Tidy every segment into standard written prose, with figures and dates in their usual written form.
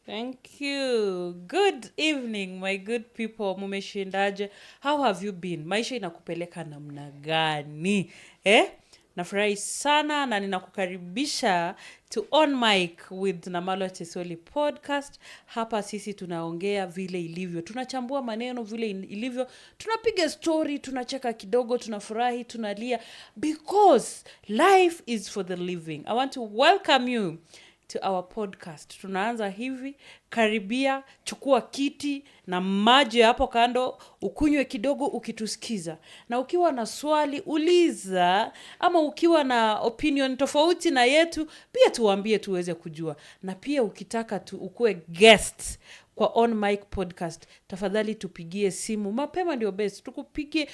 Thank you. Good evening, my good people. Mumeshindaje? How have you been? Maisha inakupeleka namna gani? Nafurahi sana na ninakukaribisha to On Mic with Namalwa Chesoli podcast. Hapa sisi tunaongea vile ilivyo. Tunachambua maneno vile ilivyo. Tunapiga story, tunacheka kidogo, tunafurahi, tunalia. Because life is for the living. I want to welcome you to our podcast. Tunaanza hivi, karibia, chukua kiti na maji hapo kando, ukunywe kidogo ukitusikiza. Na ukiwa na swali, uliza, ama ukiwa na opinion tofauti na yetu, pia tuambie tuweze kujua. Na pia ukitaka ukue guest kwa On Mic podcast, tafadhali tupigie simu. Mapema ndio best. Tukupigie,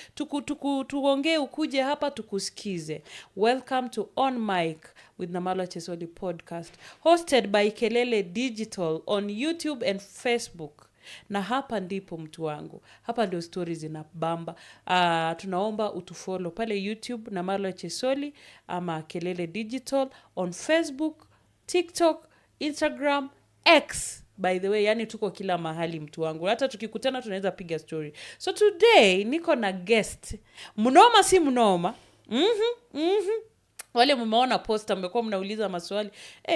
tuongee ukuje hapa tukusikize. Welcome to On Mic with Namalwa Chesoli podcast, hosted by Kelele Digital on YouTube and Facebook. Na hapa ndipo mtu wangu. Hapa ndio stories zinabamba. Tunaomba utufollow pale YouTube Namalwa Chesoli ama Kelele Digital, on Facebook, TikTok, Instagram, X. By the way, yani tuko kila mahali mtu wangu. Hata tukikutana tunaweza piga story. So today niko na guest. Mnoma si mnoma. Wale mmeona posta mmekuwa mnauliza maswali.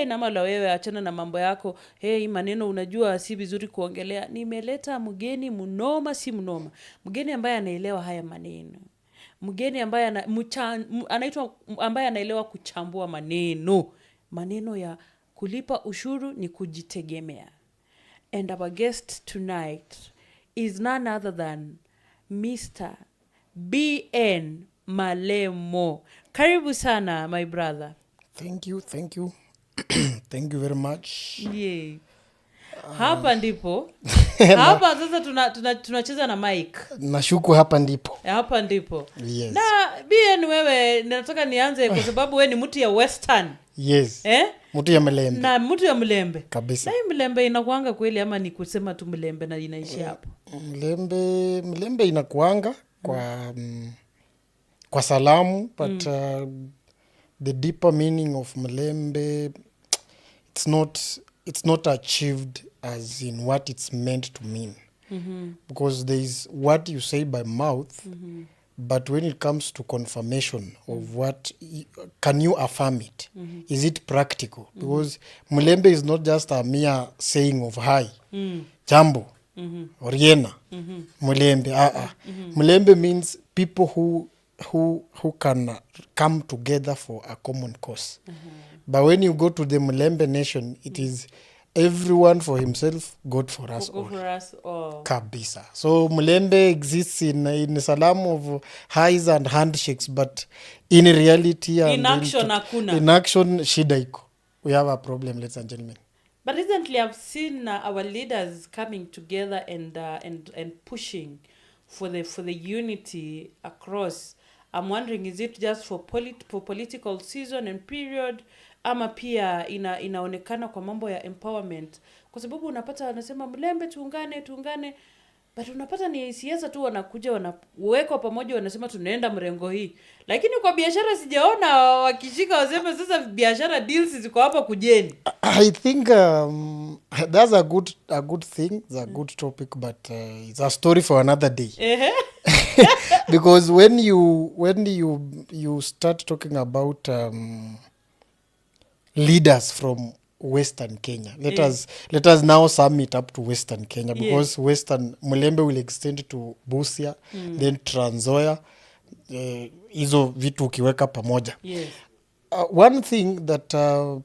Namalwa wewe achana na mambo yako. Maneno unajua si vizuri kuongelea. Nimeleta mgeni mnoma si mnoma. Mgeni ambaye anaelewa haya maneno. Mgeni ambaye anaitwa ambaye anaelewa kuchambua maneno. Maneno ya kulipa ushuru ni kujitegemea. And our guest tonight is none other than Mr. BN Malemo. Karibu sana, my brother. Thank you. Thank you very much. Yeah. Hapa ndipo. Hapa sasa tunacheza na mic. Nashuku hapa ndipo. Hapa ndipo. Yes. Na BN wewe nataka nianze kwa sababu wewe ni mtu ya Western. Yes. Mtu ya Mlembe. Na mtu ya Mlembe. Kabisa. Na hii Mlembe inakuanga kweli ama ni kusema tu Mlembe na inaishi hapo? Mlembe inakuanga kwa salamu, but the deeper meaning of Mlembe, it's not achieved as in what it's meant to mean. Because there is what you say by mouth, but when it comes to confirmation of what can you affirm it, is it practical? Because Mlembe is not just a mere saying of hi, jambo, oriena, Mlembe. Mlembe means people who can come together for a common cause. But when you go to the Mlembe nation, it is everyone for himself, God for us all. For us all. Kabisa. So Mlembe exists in a salam of highs and handshakes, but in reality and in action hakuna. In action shida iko. We have a problem, ladies and gentlemen. But recently I've seen our leaders coming together and pushing for the unity across. I'm wondering, is it just for political season and period, ama pia inaonekana kwa mambo ya empowerment? Kwa sababu unapata wanasema Mlembe tuungane, but unapata ni siasa tu wanakuja wanawekwa pamoja wanasema tunaenda mrengo hii. Lakini kwa biashara sijaona wakishika waseme sasa biashara deals ziko hapa kujeni. I think that's a good thing, it's a good topic, but it's a story for another day. Because when you start talking about leaders from Western Kenya, let us now sum it up to Western Kenya, because Western Mlembe will extend to Busia, then Trans Nzoia, hizo vitu ukiweka pamoja. Yes. One thing that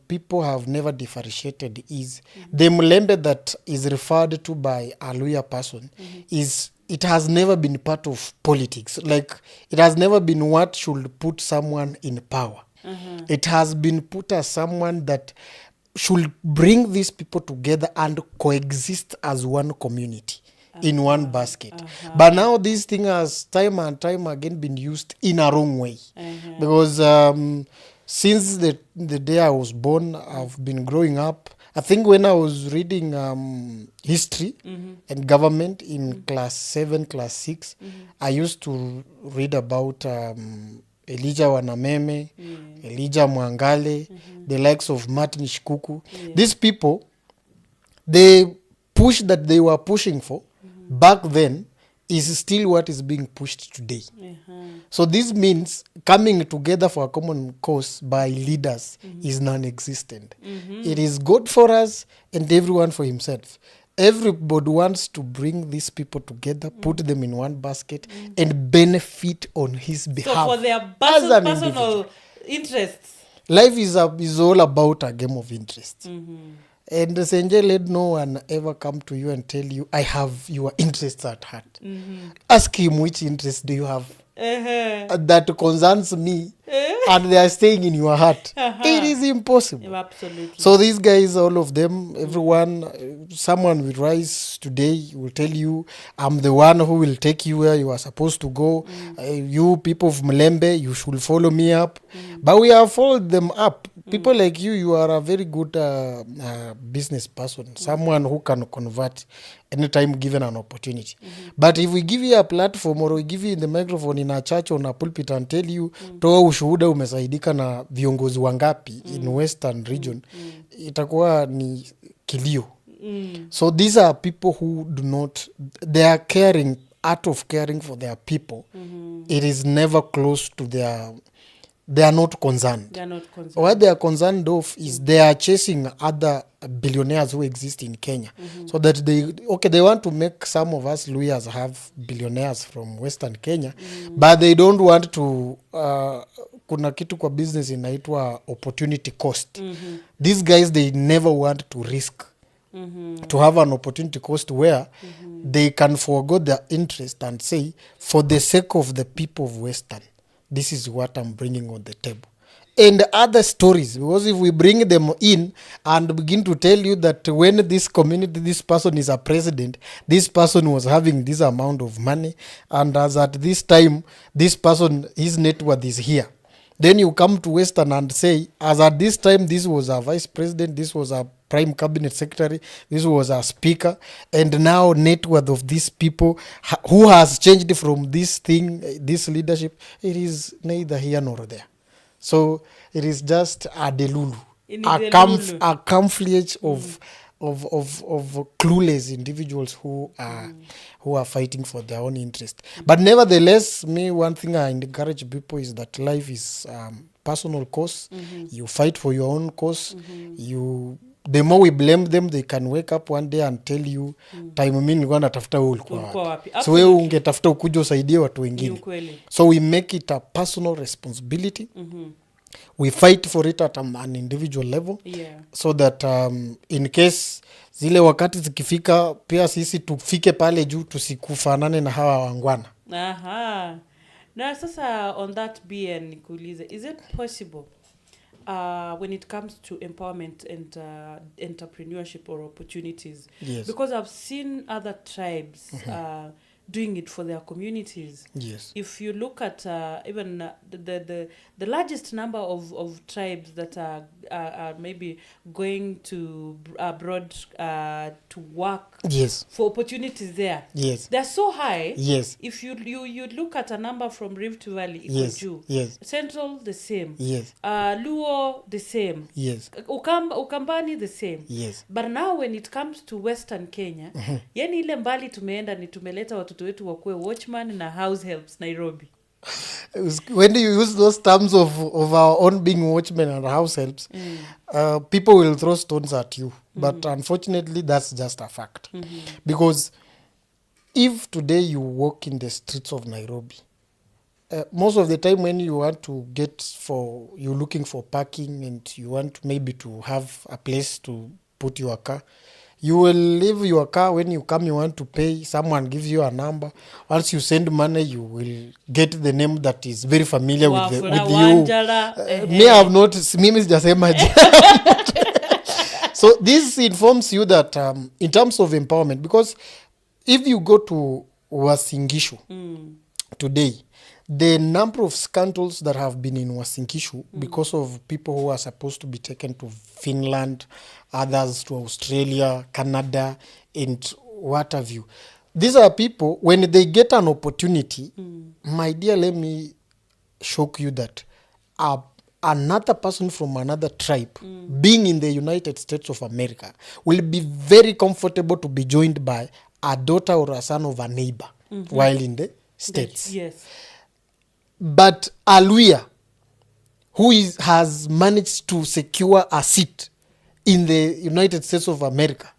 people have never differentiated is the Mlembe that is referred to by a Luhya person is it has never been part of politics. Like, it has never been what should put someone in power. It has been put as someone that should bring these people together and coexist as one community in one basket. But now this thing has time and time again been used in a wrong way. Because since the day I was born, I've been growing up. I think when I was reading history and government in class 7, class 6, I used to read about Elijah Wanameme, Elijah Mwangale, the likes of Martin Shikuku. These people, the push that they were pushing for back then is still what is being pushed today. So this means coming together for a common cause by leaders is non-existent. It is God for us and everyone for himself. Everybody wants to bring these people together, put them in one basket, and benefit on his behalf. So for their as an personal individual. interests. Life is all about a game of interest. And Senje, let no one ever come to you and tell you, I have your interests at heart. Ask him, which interest do you have that concerns me and they are staying in your heart? It is impossible. Absolutely. So these guys, all of them, everyone, someone will rise today, will tell you, I'm the one who will take you where you are supposed to go. You people of Malembe, you should follow me up. But we have followed them up. People like you are a very good business person, someone who can convert anytime given an opportunity. But if we give you a platform or we give you the microphone in a church or a pulpit and tell you, toa ushuhuda umesaidika na viongozi wangapi in Western region, itakuwa ni kilio. So these are people who do not, they are caring, out of caring for their people. It is never close to their, they are not concerned. They are not concerned. What they are concerned of is they are chasing other billionaires who exist in Kenya. So that they want to make some of us lawyers have billionaires from Western Kenya, but they don't want to, kuna kitu kwa business inaitwa opportunity cost. These guys, they never want to risk to have an opportunity cost where they can forego their interest and say, for the sake of the people of Western, this is what I'm bringing on the table. And other stories, because if we bring them in and begin to tell you that when this community, this person is a president, this person was having this amount of money, and as at this time, this person, his net worth is here. Then you come to Western and say, as at this time, this was a vice president, this was a prime cabinet secretary, this was a speaker, and now net worth of these people who has changed from this thing, this leadership, it is neither here nor there. So it is just a delulu, a camouflage of clueless individuals who are fighting for their own interest. But nevertheless, me, one thing I encourage people is that life is personal cause. You fight for your own cause. The more we blame them, they can wake up one day and tell you, time mimi nilikuwa natafuta wewe ulikuwa wapi. So wewe ungetafuta ukuje usaidie watu wengine. So we make it a personal responsibility. We fight for it at an individual level, so that in case zile wakati zikifika pia sisi tufike pale juu tusikufanane na hawa wangwana. Na sasa on that BN nikuulize, is it possible when it comes to empowerment and entrepreneurship or opportunities? Yes. Because I've seen other tribes doing it for their communities. Yes. If you look at even the largest number of tribes that are maybe going to abroad to work, yes, for opportunities there, yes, they're so high. Yes. If you look at a number from Rift Valley, yes, Ikoju, yes, Central the same, yes, Luo the same, yes, Ukambani the same, yes. But now when it comes to Western Kenya, yani ile mbali tumeenda ni tumeleta watoto wetu wakuwe watchman na house helps Nairobi. When you use those terms of our own being watchmen and house helps, people will throw stones at you. But unfortunately, that's just a fact. Because if today you walk in the streets of Nairobi, most of the time when you want to you're looking for parking and you want maybe to have a place to put your car, you will leave your car. When you come, you want to pay, someone gives you a number. Once you send money, you will get the name that is very familiar with you. Me, I have not, mimi sijasema. So this informs you that in terms of empowerment, because if you go to Uasin Gishu today, the number of scandals that have been in Uasin Gishu because of people who are supposed to be taken to Finland, others to Australia, Canada, and what have you. These are people, when they get an opportunity, my dear, let me shock you that another person from another tribe being in the United States of America will be very comfortable to be joined by a daughter or a son of a neighbor while in the States. Yes. But Aluya, who has managed to secure a seat in the United States of America.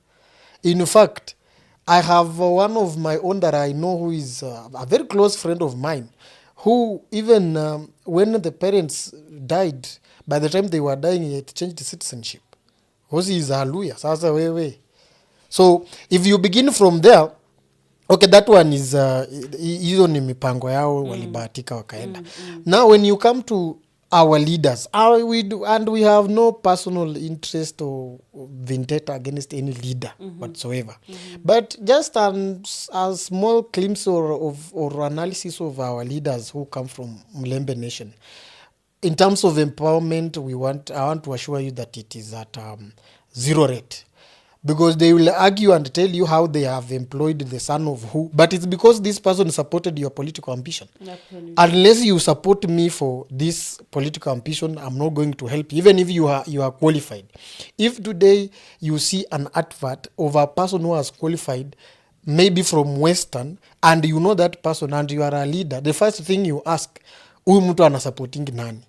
In fact, I have one of my own that I know who is a very close friend of mine, who even when the parents died, by the time they were dying, he had changed citizenship. Because he is Aluya. Sasa wewe. So if you begin from there, okay, that one is hizo ni mipango yao walibahatika wakaenda. Now when you come to our leaders, and we have no personal interest or vendetta against any leader whatsoever. But just a small glimpse or analysis of our leaders who come from Mlembe Nation. In terms of empowerment, I want to assure you that it is at zero rate. Because they will argue and tell you how they have employed the son of who. But it's because this person supported your political ambition. Absolutely. Unless you support me for this political ambition, I'm not going to help you, even if you are qualified. If today you see an advert of a person who has qualified, maybe from Western, and you know that person and you are a leader, the first thing you ask, huyu mtu anasupporting nani?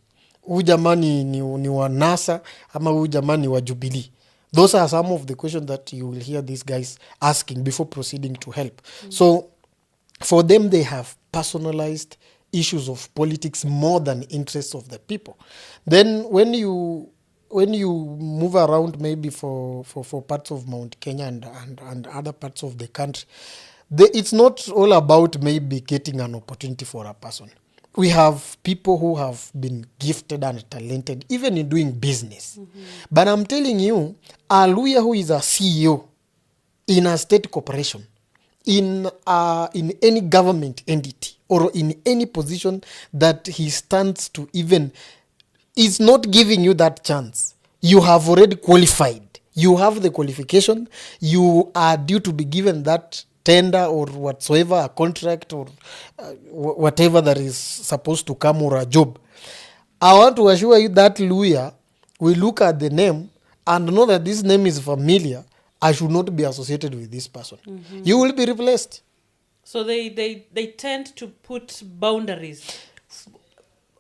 Huyu jamani ni wa NASA ama huyu jamani wa Jubilee? Those are some of the questions that you will hear these guys asking before proceeding to help. So for them, they have personalized issues of politics more than interests of the people. Then when you move around maybe for parts of Mount Kenya and other parts of the country, it's not all about maybe getting an opportunity for a person. We have people who have been gifted and talented, even in doing business. But I'm telling you, Aluya, who is a CEO in a state corporation, in any government entity, or in any position that he stands to even, is not giving you that chance. You have already qualified. You have the qualification. You are due to be given that tender or whatsoever, a contract or whatever that is supposed to come, or a job. I want to assure you that Luya will look at the name and know that this name is familiar. I should not be associated with this person. You will be replaced. So they tend to put boundaries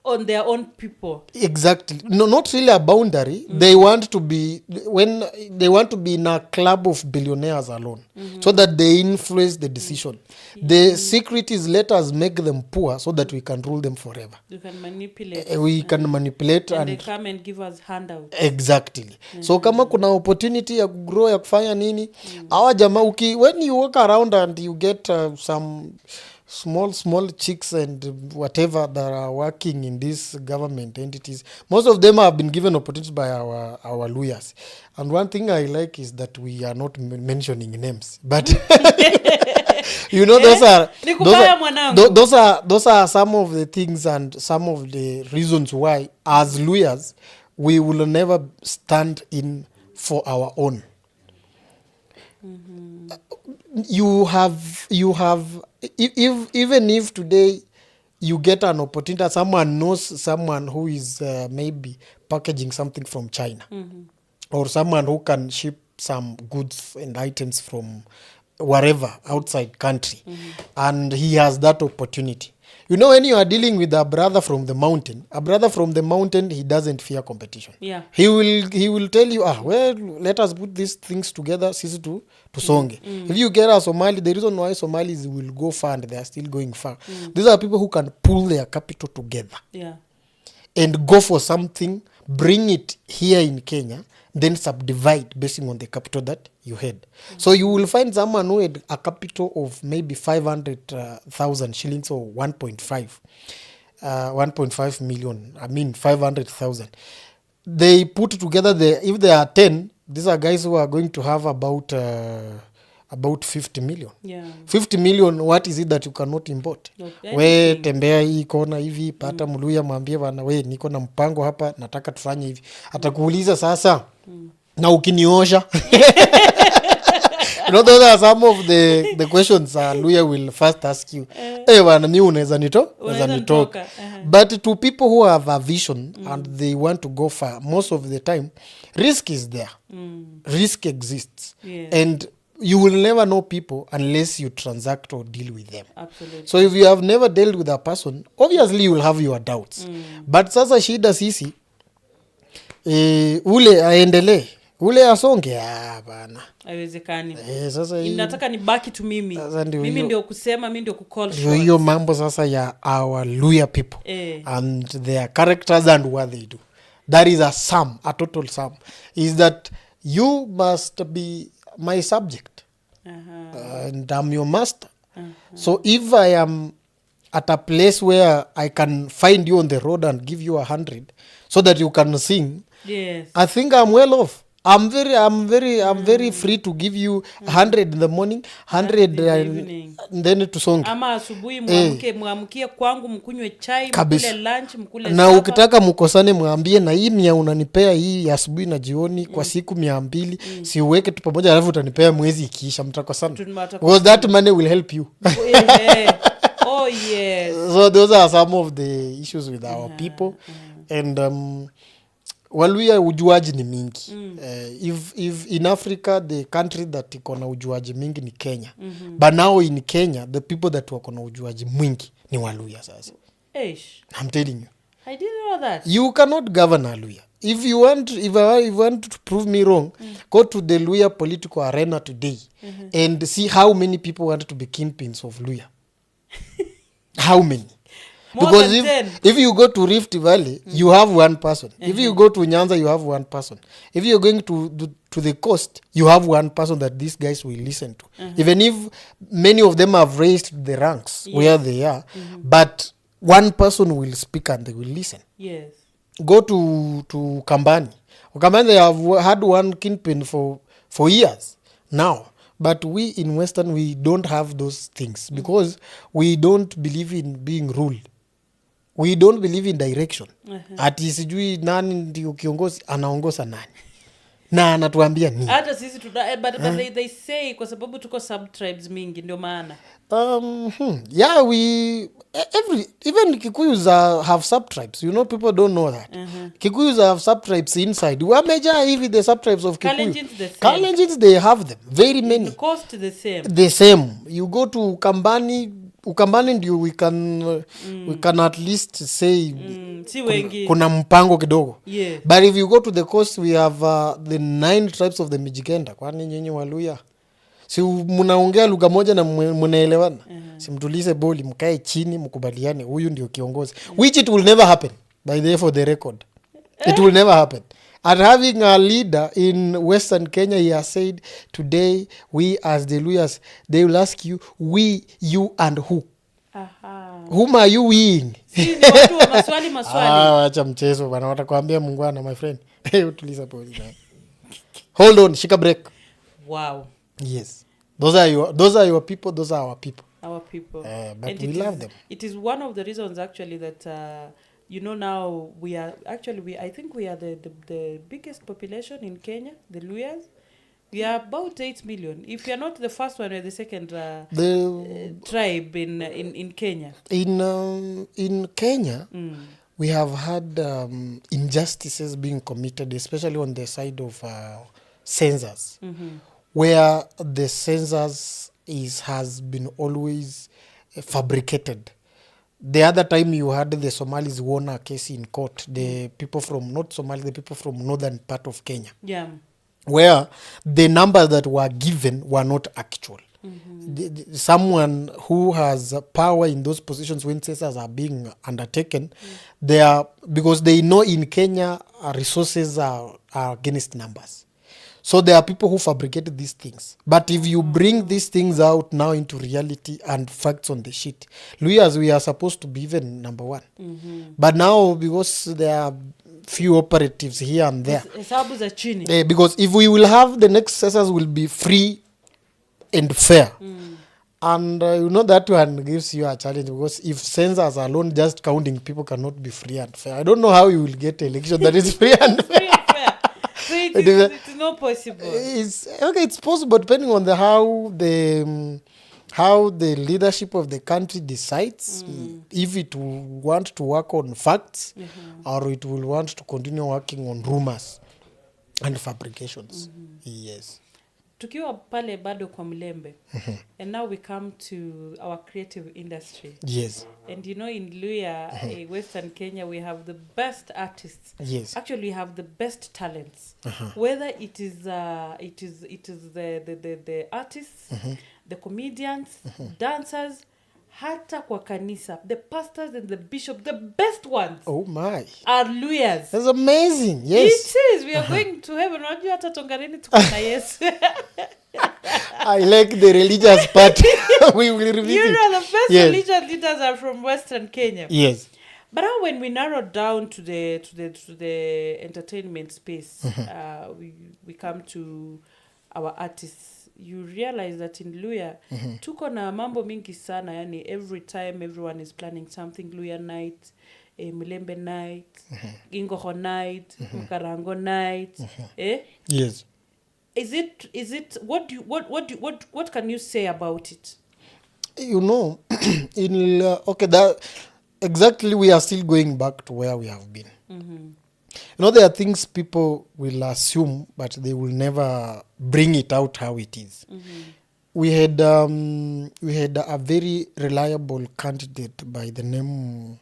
on their own people. Exactly. No, not really a boundary. They want to be in a club of billionaires alone, so that they influence the decision. The secret is, let us make them poor so that we can rule them forever. You can manipulate. We can manipulate and they come and give us handouts. Exactly. So kama kuna opportunity ya grow ya kufanya nini, hawa jamaa when you walk around and you get some small chicks and whatever that are working in these government entities, most of them have been given opportunities by our lawyers. And one thing I like is that we are not mentioning names, but you know, those are some of the things and some of the reasons why, as lawyers, we will never stand in for our own. You have even if today you get an opportunity, someone knows someone who is maybe packaging something from China, or someone who can ship some goods and items from wherever outside country, and he has that opportunity. You know, when you are dealing with a brother from the mountain, he doesn't fear competition. Yeah. He will tell you, well, let us put these things together, sisi to songe. If you get a Somali, the reason why Somalis will go far and they are still going far, these are people who can pull their capital together, and go for something, bring it here in Kenya, then subdivide based on the capital that you had. So you will find someone who had a capital of maybe 500,000 shillings or 1.5 million. 500,000. They put together if there are 10, these are guys who are going to have about 50 million. 50 million, what is it that you cannot import? We tembea hii kona hivi, pata Mluya mwambie bana, we niko na mpango hapa, nataka tufanye hivi. Atakuuliza sasa, na ukiniosha. those are some of the questions Luya will first ask you. Bana mi unaweza nitoka. nitoka. But to people who have a vision and they want to go far, most of the time risk is there. Risk exists. Yes. And you will never know people unless you transact or deal with them. Absolutely. So if you have never dealt with a person, obviously you will have your doubts. But sasa shida sisi ule aendelee, ule asonge bana. Haiwezekani. Sasa Inataka nibaki tu mimi. Mimi ndio kusema, mimi ndio kucall shots. Hiyo mambo sasa ya our Luya people and their characters and what they do. That is a total sum. Is that you must be my subject. And I'm your master. So if I am at a place where I can find you on the road and give you 100 so that you can sing, yes, I think I'm well off. I'm very free to give you 100 in the morning, 100 and then to song. Ama asubuhi muamkie kwangu mkunywe chai, mkule lunch, mkule na supper. Ukitaka mkosane mwambie na hii mia unanipea hii asubuhi na jioni kwa siku 200, si uweke tu pamoja alafu utanipea mwezi ikiisha, mtakosana. Because that money will help you. Oh yes. So those are some of the issues with our people. And Waluya ujuaji ni mingi. If in Africa the country that iko na ujuaji mingi ni Kenya. But now in Kenya the people that wako na ujuaji mwingi ni Waluya sasa. I'm telling you. I didn't know that. You cannot govern Waluya. If you want to prove me wrong, go to the Luya political arena today and see how many people want to be kingpins of Luya. How many? Because if you go to Rift Valley, you have one person. If you go to Nyanza, you have one person. If you're going to the coast, you have one person that these guys will listen to. Even if many of them have raised the ranks where they are, but one person will speak and they will listen. Yes. Go to Kambani. Kambani, they have had one kingpin for years now. But we in Western, we don't have those things because we don't believe in being ruled. We don't believe in direction. Ati sijui nani ndio kiongozi anaongoza nani na anatuambia nini. Hata sisi but they say kwa sababu tuko sub tribes mingi ndio maana. Yeah, even Kikuyus have sub tribes. You know, people don't know that. Kikuyus have sub tribes inside. Wameja hivi the sub tribes of Kikuyu. Kalenjins they have them very many. The cost the same. The same. You go to Ukambani ndio we can at least say kuna mpango kidogo. Yeah. But if you go to the coast we have the 9 tribes of the Mijikenda. Kwani nyinyi Waluya si mnaongea lugha moja na mnaelewana? Si mtulize boli mkae chini mkubaliane huyu ndio kiongozi. Which it will never happen, by the way, for the record. It will never happen. And having a leader in Western Kenya, he has said, today, we as the Luyas, they will ask you, we, you, and who? Whom are you weing? Si ni watu wa maswali. Wacha mchezo bana, watakwambia mungwana my friend. Utuliza poli. Hold on, shika break. Wow. Yes. Those are your people, those are our people. Our people. But and we love them. It is one of the reasons actually that you know, now I think we are the biggest population in Kenya, the Luyas. We are about 8 million. If you are not the first one, we are the second tribe in Kenya. In Kenya, we have had injustices being committed, especially on the side of census, where the census has been always fabricated. The other time you had the Somalis won a case in court, the people from not Somali, the people from northern part of Kenya, where the numbers that were given were not actual. Someone who has power in those positions when census are being undertaken, because they know in Kenya resources are against numbers. So there are people who fabricated these things. But if you bring these things out now into reality and facts on the sheet, Luyas, we are supposed to be even number 1. But now, because there are few operatives here and there, because if we will have the next census will be free and fair. And you know that one gives you a challenge, because if census alone just counting people cannot be free and fair, I don't know how you will get election that is free and fair. So It's not possible. It's okay. It's possible depending on how the leadership of the country decides if it will want to work on facts or it will want to continue working on rumors and fabrications. Yes. Tukiwa pale bado kwa Mlembe. And now we come to our creative industry. Yes. And you know, in Luya, Western Kenya, we have the best artists. Yes. Actually, we have the best talents. Whether it is the artists, the comedians, dancers, hata kwa kanisa, the pastors and the bishop, the best ones. Oh my. Are Luyas. That's amazing. Yes. It is. We are going to heaven. Unajua hata tonganeni tuko na Yesu. I like the religious part. We will revisit. You know, the best Yes. religious leaders are from Western Kenya. Yes. But now when we narrow down to the entertainment space, we come to our artists. You realize that in Luya, tuko na mambo mingi sana, yani every time everyone is planning something, Luya night, Mlembe night, Gingoho night, Mkarango night, Yes. Is it what can you say about it? You know, that exactly, we are still going back to where we have been. You know, there are things people will assume, but they will never bring it out how it is. We had a very reliable candidate by the name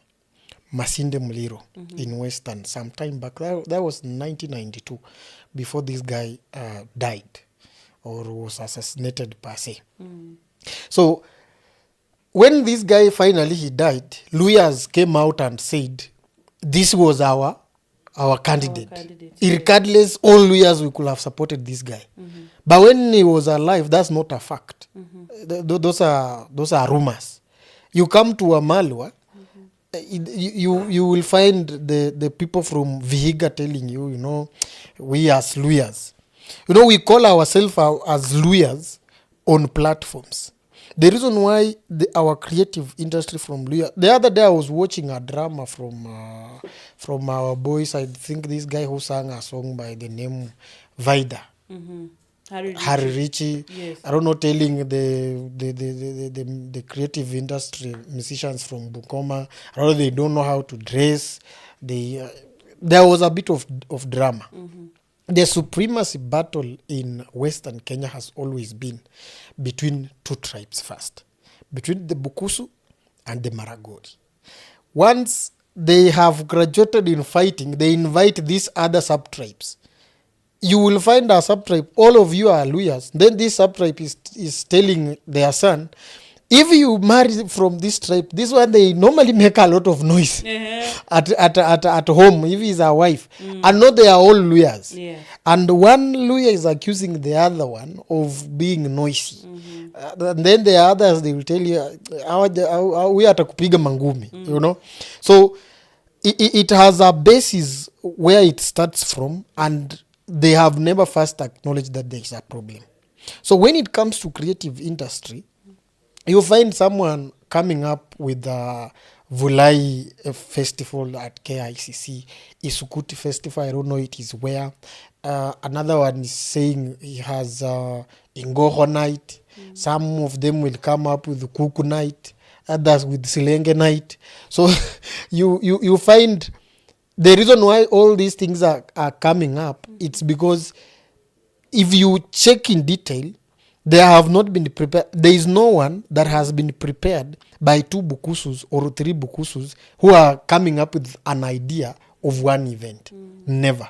Masinde Muliro in Western some time back. That was 1992, before this guy died or was assassinated per se. So when this guy finally he died, Luyas came out and said this was our candidate. Regardless, all Luyas we could have supported this guy. But when he was alive, that's not a fact. Those are rumors. You come to Namalwa, you will find the people from Vihiga telling you, you know, we as Luyas. You know, we call ourselves as Luyas on platforms. The reason why our creative industry from Luya... The other day I was watching a drama from our boys. I think this guy who sang a song by the name Vida. Harry Ritchie. Yes. I don't know, telling the creative industry musicians from Bukoma, I don't know, they don't know how to dress. There was a bit of drama. The supremacy battle in Western Kenya has always been between two tribes first, between the Bukusu and the Maragori. Once they have graduated in fighting, they invite these other sub-tribes. You will find a sub-tribe, all of you are Luyas. Then this sub-tribe is telling their son, if you marry from this tribe, this one they normally make a lot of noise at home, if he's a wife. And not they are all Luyas. Yeah. And one Luya is accusing the other one of being noisy. And then the others, they will tell you, we are kupiga mangumi, you know. So it has a basis where it starts from, and they have never first acknowledged that there is a problem. So when it comes to creative industry, you find someone coming up with a Vulai festival at KICC, Isukuti festival, I don't know it is where. Another one is saying he has Ingoho night. Some of them will come up with Kuku night, others with Silenge night. So you find the reason why all these things are coming up, it's because if you check in detail, they have not been prepared. There is no one that has been prepared by two Bukusus or three Bukusus who are coming up with an idea of one event. Never.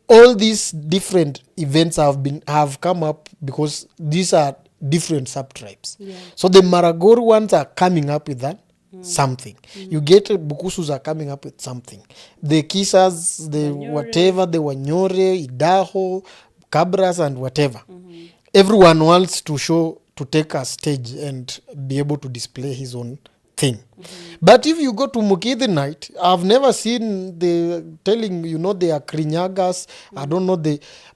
All these different events have come up because these are different sub-tribes. Yeah. So the Maragori ones are coming up with that something. You get Bukusus are coming up with something. The Kisas, the Wanyore. Whatever, the Wanyore, Idaho, Cabras and whatever. Everyone wants to take a stage and be able to display his own thing. But if you go to Mukidi night, I've never seen telling, you know, they are Krinyagas, I don't know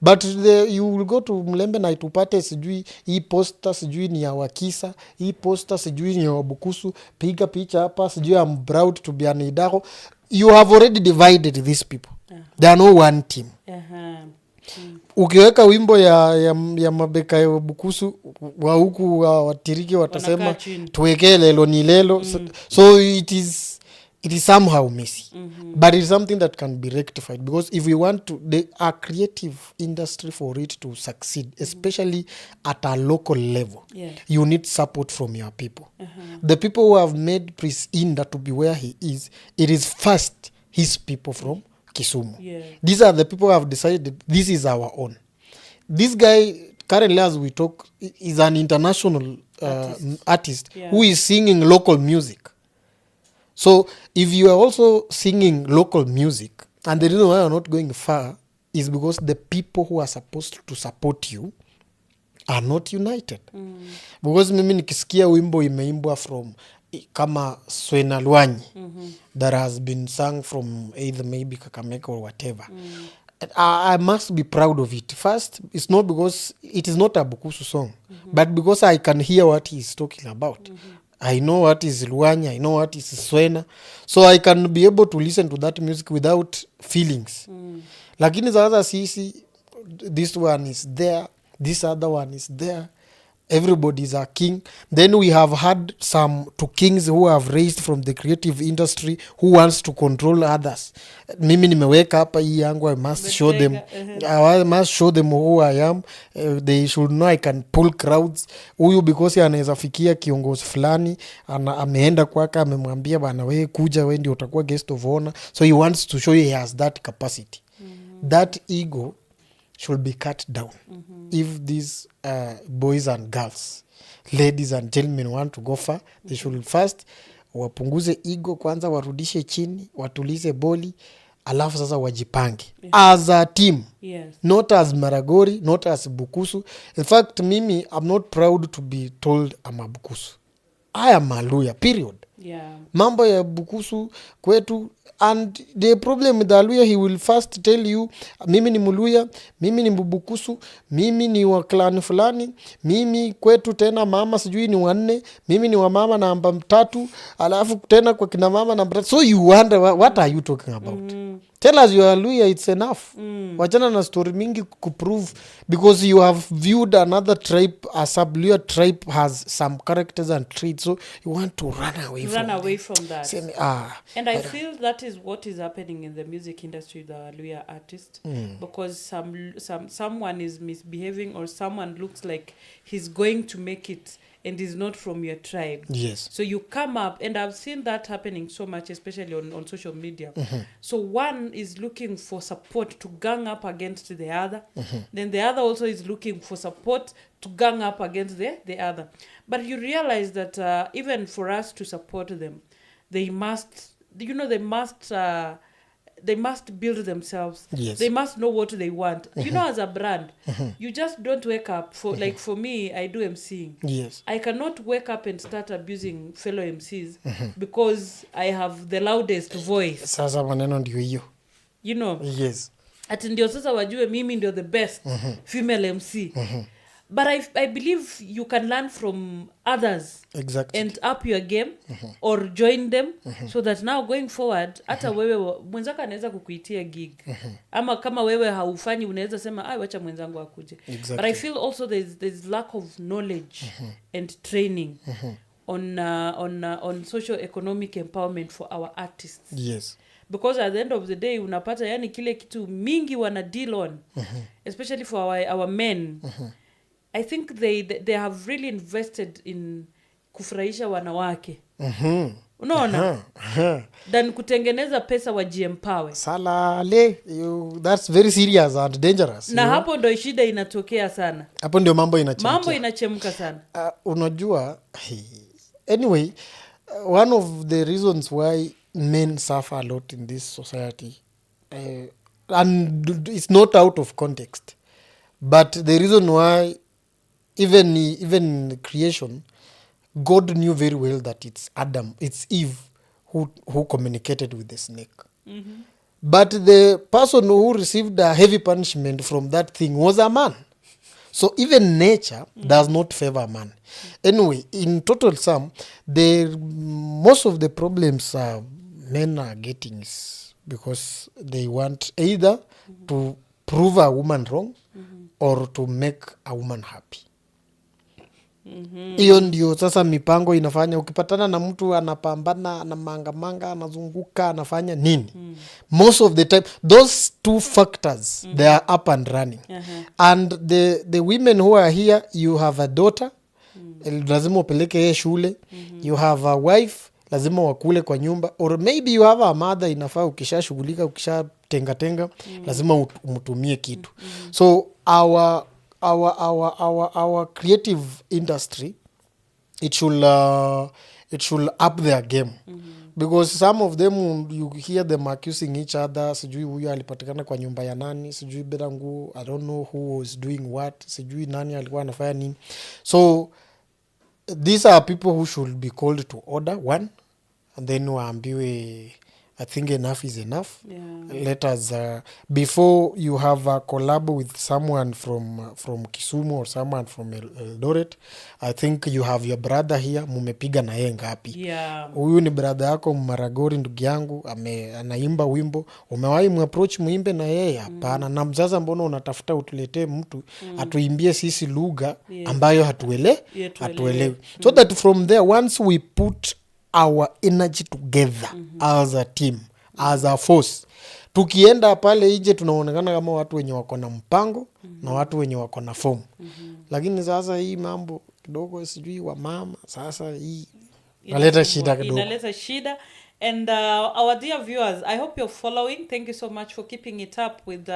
but you will go to Mlembe night, upate sijui, hii poster sijui ni ya Wakisa, hii poster sijui ni ya Wabukusu, piga picha hapa, sijui I'm proud to be an Idaho. You have already divided these people. They are no one team. Ukiweka wimbo ya mabeka ya Bukusu wa huku watiriki watasema tuwekee lelo ni lelo. So it is somehow messy. But it's something that can be rectified, because if we want to, a creative industry, for it to succeed, especially at a local level, you need support from your people. The people who have made Prince Inda to be where he is, it is first his people from Kisumu. These are the people who have decided this is our own. This guy currently, as we talk, is an international artist who is singing local music. So if you are also singing local music, and the reason why you're not going far is because the people who are supposed to support you are not united. Because mimi nikisikia wimbo imeimbwa from kama Swena Lwanyi, that has been sung from either maybe Kakamega or whatever, I must be proud of it. First, it's not because it is not a Bukusu song, but because I can hear what he is talking about. I know what is Lwanyi, I know what is Swena, so I can be able to listen to that music without feelings. Lakini sasa sisi, this one is there, this other one is there, everybody is a king. Then we have had some two kings who have raised from the creative industry who wants to control others. Mimi nimeweka hapa hii yangu, I must show them, I must show them who I am. They should know I can pull crowds. Huyu because anaweza fikia kiongozi fulani, ameenda kwake amemwambia bana wewe kuja, wewe ndio utakuwa guest of honor, so he wants to show he has that capacity. That ego should be cut down. If these boys and girls, ladies and gentlemen, want to go far, they should first wapunguze ego kwanza, warudishe chini, watulize boli, alafu sasa wajipange as a team. Not as Maragori, not as Bukusu. In fact, mimi, I'm not proud to be told I'm a Bukusu. I am a Luya, period. Mambo ya Bukusu kwetu, and the problem with the Luya, he will first tell you mimi ni Muluya, mimi ni Mbubukusu, mimi ni wa clan fulani, mimi kwetu tena mama sijui ni wanne, mimi ni wa mama namba 3, alafu tena kwa kina mama namba 3. So you wonder what are you talking about? Tell us you are Luya, it's enough. Wachana na story mingi kuprove, because you have viewed another tribe, a sub-Luya tribe has some characters and traits, so you want to run away from that. And I feel that is what is happening in the music industry, the Luya artist, because someone is misbehaving, or someone looks like he's going to make it and is not from your tribe. So you come up, and I've seen that happening so much, especially on social media. So one is looking for support to gang up against the other. Then the other also is looking for support to gang up against the other. But you realize that even for us to support them, they must build themselves. They must know what they want. As a brand, you just don't wake up. Like for me, I do MCing. I cannot wake up and start abusing fellow MCs because I have the loudest voice. Sasa maneno ndio hiyo. Ati ndio sasa wajue mimi ndio the best female MC. But I believe you can learn from others. And up your game or join them so that now going forward, hata wewe mwenzako anaweza kukuitia gig. Ama kama wewe haufanyi unaweza sema wacha mwenzangu akuje. But I feel also there's lack of knowledge and training on social economic empowerment for our artists. Because at the end of the day unapata yani kile kitu mingi wana deal on, especially for our men. I think they have really invested in kufurahisha wanawake. Unaona? Than kutengeneza pesa wajiempower. Salale, that's very serious and dangerous. Na hapo ndo shida inatokea sana. Hapo ndio mambo inachemka. Mambo inachemka sana. Unajua, anyway, one of the reasons why men suffer a lot in this society, and it's not out of context, but the reason why even in creation, God knew very well that it's Eve who communicated with the snake. But the person who received a heavy punishment from that thing was a man. So even nature does not favor man. Anyway, in total sum, most of the problems men are getting is because they want either to prove a woman wrong or to make a woman happy. Hiyo ndio sasa mipango inafanya. Ukipatana na mtu anapambana, anamangamanga, anazunguka, anafanya nini, most of the time those two factors they are up and running. And the women who are here, you have a daughter, lazima upeleke yeye shule, you have a wife, lazima wakule kwa nyumba, or maybe you have a mother, inafaa ukishashughulika, ukishatenga lazima umtumie kitu. So our creative industry, it should up their game. Because some of them, you hear them accusing each other, sijui huyu alipatikana kwa nyumba ya nani, sijui bila nguo, I don't know who was doing what, sijui nani alikuwa anafanya nini. So these are people who should be called to order, one, and then waambiwe, I think enough is enough. Let us before you have a collab with someone from Kisumu or someone from Eldoret, I think you have your brother here, mumepiga na yeye ngapi? Huyu ni brother yako Maragori, ndugu yangu, anaimba wimbo, umewahi muapproach muimbe na yeye? Hapana. Na mzaza, mbona unatafuta utuletee mtu atuimbie sisi lugha ambayo hatuelewi? So that from there, once we put our energy together as a team, as a force, tukienda pale nje tunaonekana kama watu wenye wako na mpango na watu wenye wako na form. Lakini sasa hii mambo kidogo sijui wa mama, sasa hii inaleta shida kidogo. Inaleta shida. And our dear viewers, I hope you're following. Thank you so much for keeping it up with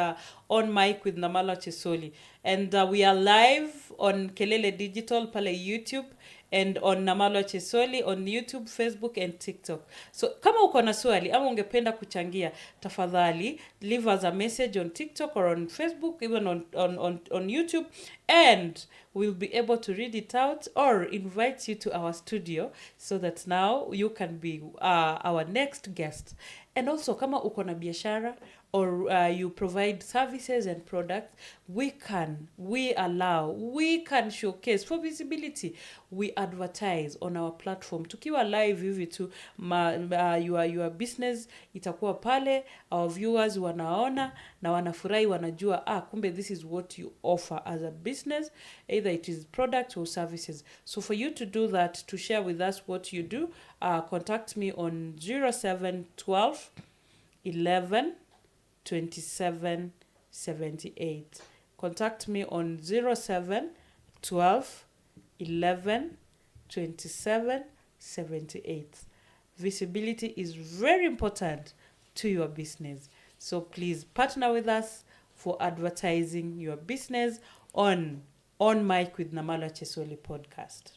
On Mic with Namalwa Chesoli. And we are live on Kelele Digital pale YouTube, and on Namalwa Chesoli on YouTube, Facebook and TikTok. So kama uko na swali ama ungependa kuchangia, tafadhali leave us a message on TikTok or on Facebook, even on YouTube, and we'll be able to read it out or invite you to our studio so that now you can be our next guest. And also, kama uko na biashara or you provide services and products, we can showcase for visibility. We advertise on our platform. Tukiwa live hivi tu, your business itakuwa pale, our viewers wanaona na wanafurahi, wanajua kumbe this is what you offer as a business, either it is products or services. So for you to do that, to share with us what you do, contact me on 0712 11 27 78. Contact me on 07 12 11 27 78. Visibility is very important to your business. So please partner with us for advertising your business on Mic with Namalwa Chesoli podcast.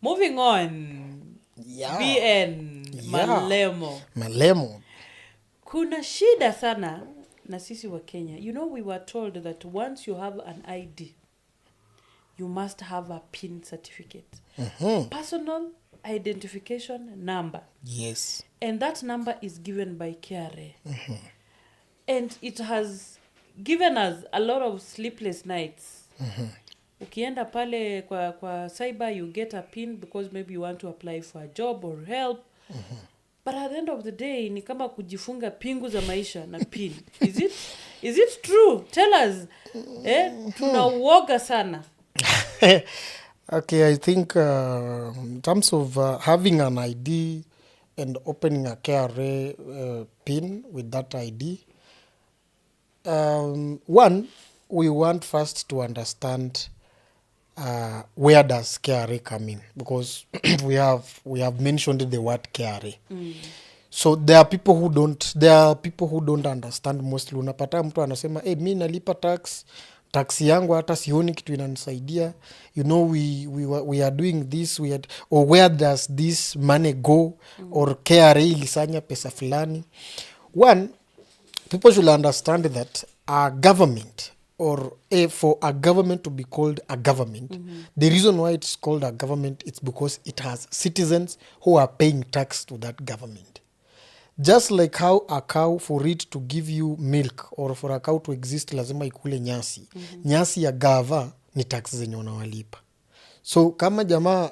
Moving on. BN. Malemo. Kuna shida sana na sisi wa Kenya. You know, we were told that once you have an ID, you must have a PIN certificate. Personal identification number. Yes. And that number is given by KRA. And it has given us a lot of sleepless nights. Ukienda pale kwa cyber, you get a PIN because maybe you want to apply for a job or help. But at the end of the day, ni kama kujifunga pingu za maisha na PIN. Is it true? Tell us. Tunauoga sana. Okay, I think in terms of having an ID and opening a KRA PIN with that ID, one, we want first to understand where does KRA come in, because we have mentioned the word KRA. So there are people who don't understand mostly. Unapata mtu anasema mi nalipa tax yangu hata sioni kitu inanisaidia, you know, we are doing this, or where does this money go, or KRA ilisanya pesa fulani. One, people should understand that a government, or for a government to be called a government, the reason why it's called a government, it's because it has citizens who are paying tax to that government. Just like how a cow, for it to give you milk, or for a cow to exist, lazima ikule nyasi. Nyasi ya gava ni tax zenye unawalipa. So kama jamaa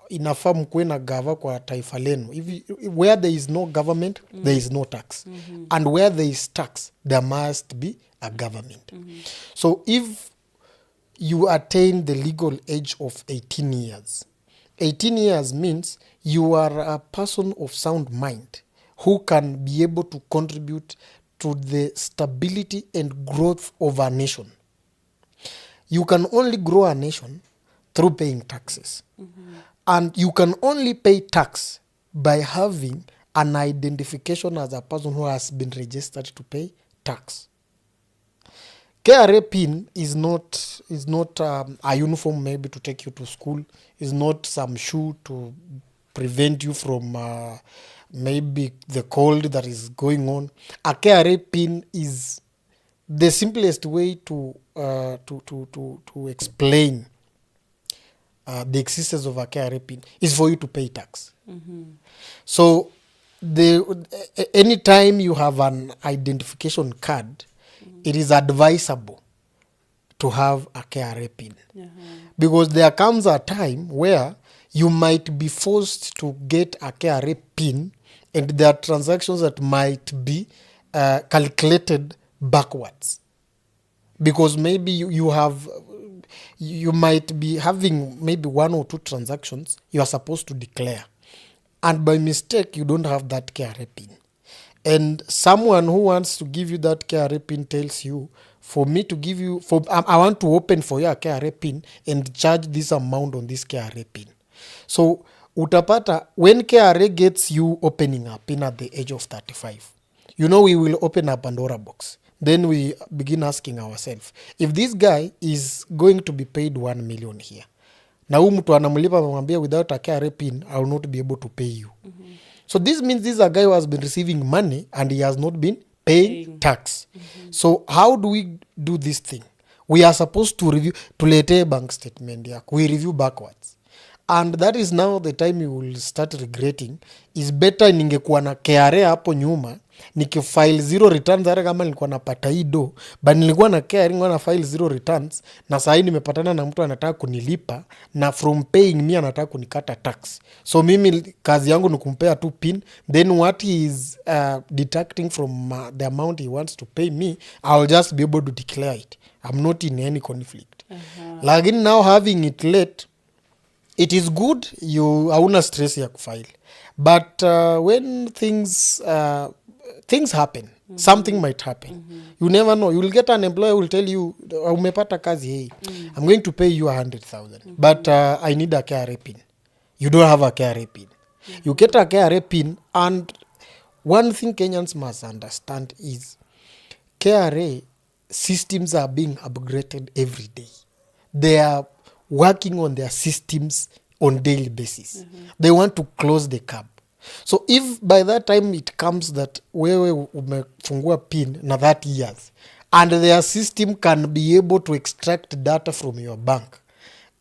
inafaa mkuwe na gava kwa taifa lenu. Where there is no government, there is no tax. And where there is tax, there must be a government. So if you attain the legal age of 18 years, 18 years means you are a person of sound mind who can be able to contribute to the stability and growth of a nation. You can only grow a nation through paying taxes. And you can only pay tax by having an identification as a person who has been registered to pay tax. KRA pin is not a uniform maybe to take you to school. Is not some shoe to prevent you from maybe the cold that is going on. A KRA pin is the simplest way to explain the existence of a KRA pin is for you to pay tax. So anytime you have an identification card, it is advisable to have a KRA pin. Because there comes a time where you might be forced to get a KRA pin, and there are transactions that might be calculated backwards. Because maybe you might be having maybe 1 or 2 transactions you are supposed to declare, and by mistake you don't have that KRA pin, and someone who wants to give you that KRA pin tells you, for me to give you, I want to open for you a KRA pin and charge this amount on this KRA pin. So utapata when KRA gets you opening a pin at the age of 35, we will open a Pandora box. Then we begin asking ourselves, if this guy is going to be paid 1 million here, na huyu mtu anamlipa amwambia, without a KRA pin I will not be able to pay you. So this means this is a guy who has been receiving money and he has not been paying tax. So how do we do this thing? We are supposed to review, tulete bank statement yako, we review backwards. And that is now the time you will start regretting. Is better ningekuwa na KRA hapo nyuma, nikifile 0 returns, hata kama nilikuwa napata hii do, but nilikuwa na KRA, nilikuwa na file 0 returns, na saa hii nimepatana na mtu anataka kunilipa, na from paying me anataka kunikata tax. So mimi kazi yangu ni kumpea tu pin, then what he is deducting from the amount he wants to pay me, I will just be able to declare it. I'm not in any conflict. Lakini now having it late, it is good, hauna stress ya kufile, but when things happen, something might happen. You never know. You will get an employer who will tell you, umepata kazi hii, I'm going to pay you 100,000, but I need a KRA pin. You don't have a KRA pin. You get a KRA pin, and one thing Kenyans must understand is KRA systems are being upgraded every day. They are working on their systems on daily basis. They want to close the gap. So if by that time it comes that wewe umefungua pin na 30 years and their system can be able to extract data from your bank